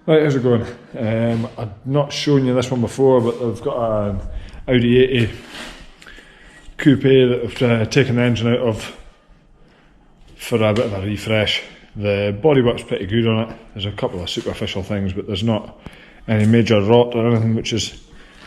Right, how's it going? I've not shown you this one before, but they've got an Audi 80 Coupe that they've taken the engine out of for a bit of a refresh. The bodywork's pretty good on it. There's a couple of superficial things, but there's not any major rot or anything, which is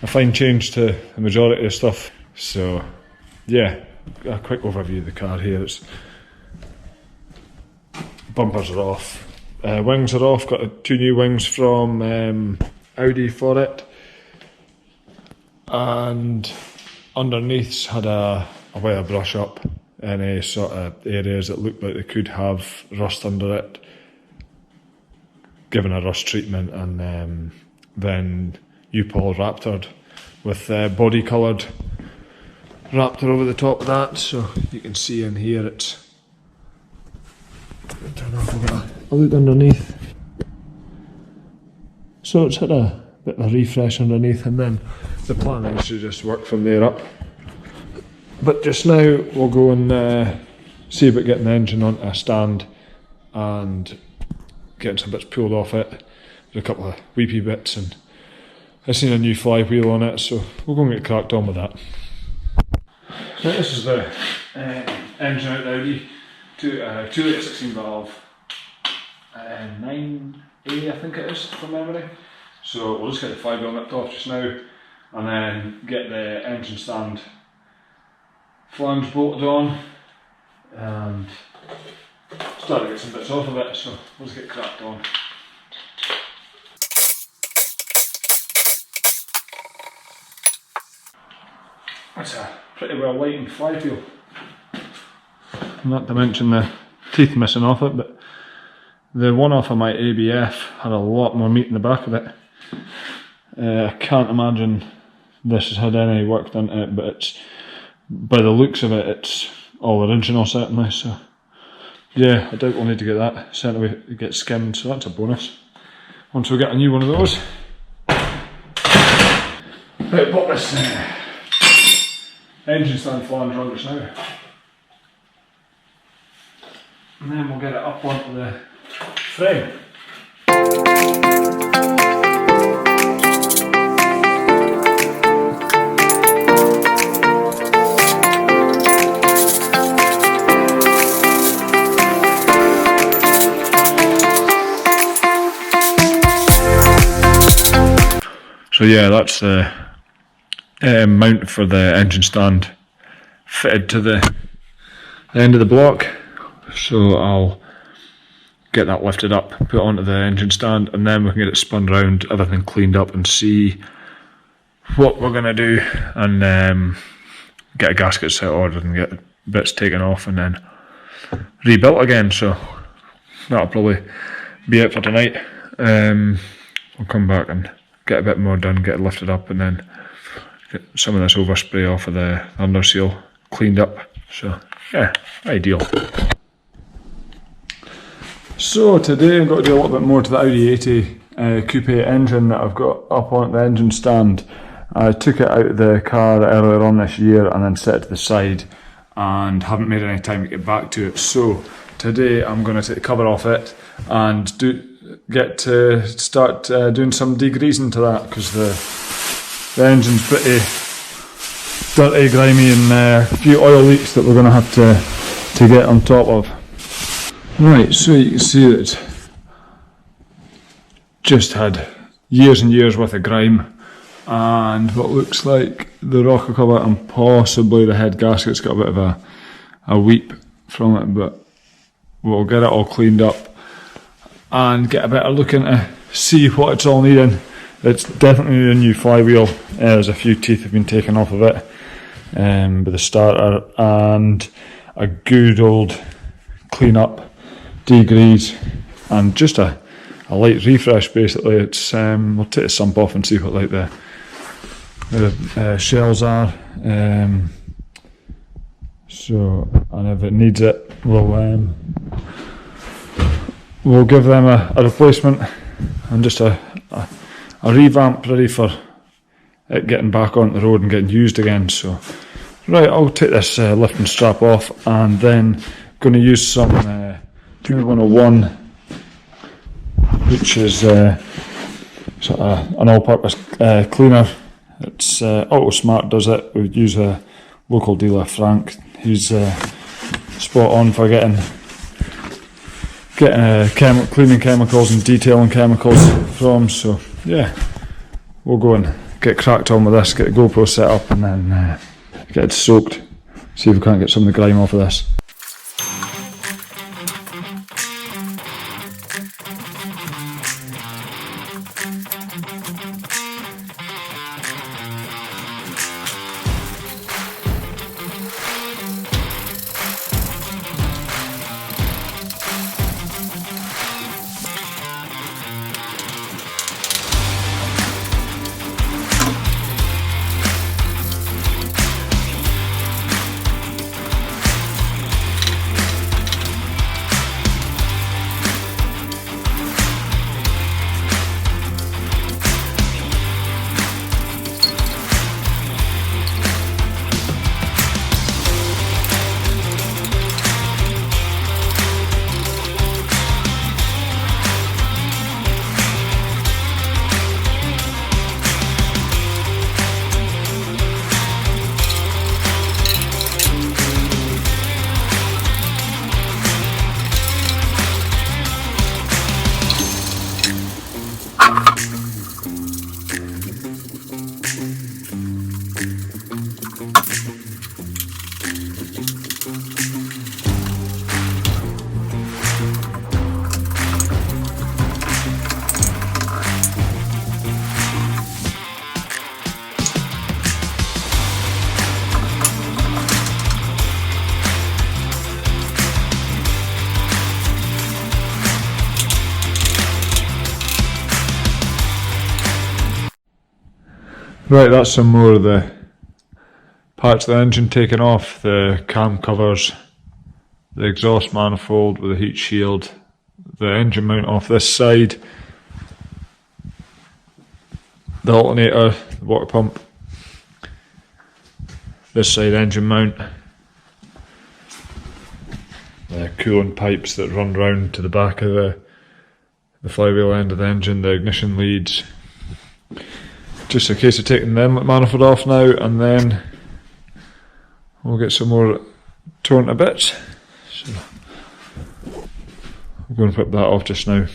a fine change to the majority of stuff. So yeah, a quick overview of the car here. It's bumpers are off. Wings are off, got 2 new wings from Audi for it, and underneath's had a wire brush up in any sort of areas that looked like they could have rust under it, given a rust treatment, and then U-Pol Raptored with body coloured Raptor over the top of that. So you can see in here it's, turn off a look underneath. So it's had a bit of a refresh underneath, and then the plan is to just work from there up. But just now we'll go and see about getting the engine onto a stand and getting some bits pulled off it. There's a couple of weepy bits, and I've seen a new flywheel on it, so we'll go and get cracked on with that. So this is the engine out of the Audi. 2 litre 16 valve 9A, I think it is from memory. So we'll just get the flywheel nipped off just now, and then get the engine stand flange bolted on and start to get some bits off of it. So we'll just get cracked on. That's a pretty well lightened flywheel. Not to mention the teeth missing off it, but the one off of my ABF had a lot more meat in the back of it. I can't imagine this has had any work done to it, but it's, by the looks of it, it's all original certainly. So yeah, I doubt we'll need to get that sent away to get skimmed, so that's a bonus once we get a new one of those. Right, pop this engine stand flange on just now, and then we'll get it up onto the frame. So yeah, that's the mount for the engine stand fitted to the end of the block. So I'll get that lifted up, put it onto the engine stand, and then we can get it spun round, everything cleaned up, and see what we're going to do, and get a gasket set ordered and get bits taken off and then rebuilt again. So that'll probably be it for tonight. We'll come back and get a bit more done, get it lifted up, and then get some of this overspray off of the underseal cleaned up. So yeah, ideal. So today I've got to do a little bit more to the Audi 80 Coupe engine that I've got up on the engine stand. I took it out of the car earlier on this year and then set it to the side, and haven't made any time to get back to it. So today I'm going to take the cover off it and get to start doing some degreasing to that, because the engine's pretty dirty, grimy, and a few oil leaks that we're going to have to get on top of. Right, so you can see that it's just had years and years worth of grime, and what looks like the rocker cover and possibly the head gasket's got a bit of a weep from it, but we'll get it all cleaned up and get a better look into see what it's all needing. It's definitely a new flywheel. There's a few teeth have been taken off of it with the starter, and a good old clean up, degrease, and just a light refresh basically. It's we'll take the sump off and see what like the shells are. So, and if it needs it, we'll give them a replacement and just a revamp ready for it getting back on the road and getting used again. So right, I'll take this lifting strap off, and then going to use some 2101, which is sort of an all-purpose cleaner. It's AutoSmart does it. We use a local dealer, Frank. He's spot on for getting cleaning chemicals and detailing chemicals from. So yeah, we'll go and get cracked on with this, get the GoPro set up, and then get it soaked. See if we can't get some of the grime off of this. Right, that's some more of the parts of the engine taken off, the cam covers, the exhaust manifold with the heat shield, the engine mount off this side, the alternator, the water pump, this side engine mount, the coolant pipes that run round to the back of the flywheel end of the engine, the ignition leads. Just a case of taking the inlet manifold off now, and then we'll get some more torn to bits. So I'm going to put that off just now.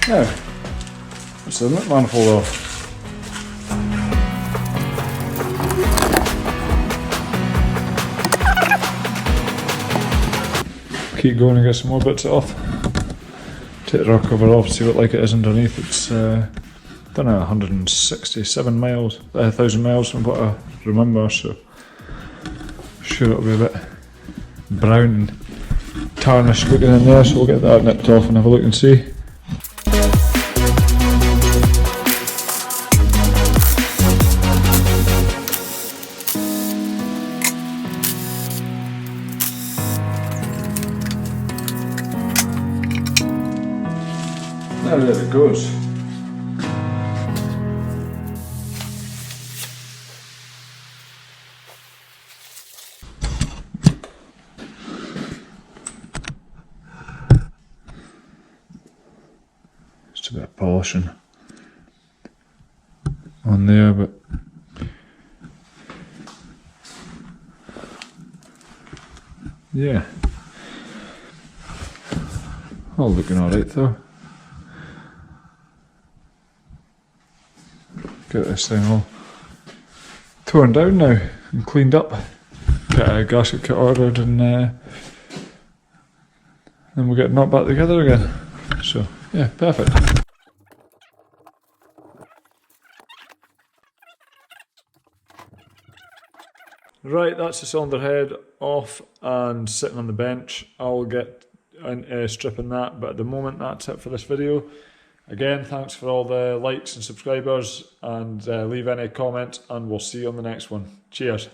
Now, let's the inlet manifold off. Keep going and get some more bits off. Take the rock cover off, see what like it is underneath. It's done 167 miles, 1,000 miles from what I remember, so I'm sure it'll be a bit brown and tarnished looking in there, so we'll get that nipped off and have a look and see. Now there it goes. Just a bit of polishing on there, but yeah, all looking alright though. Get this thing all torn down now and cleaned up. Get a gasket kit ordered, and then we'll get it knocked back together again. So yeah, perfect. Right, that's the cylinder head off and sitting on the bench. I'll get stripping that, but at the moment that's it for this video. Again, thanks for all the likes and subscribers, and leave any comments, and we'll see you on the next one. Cheers.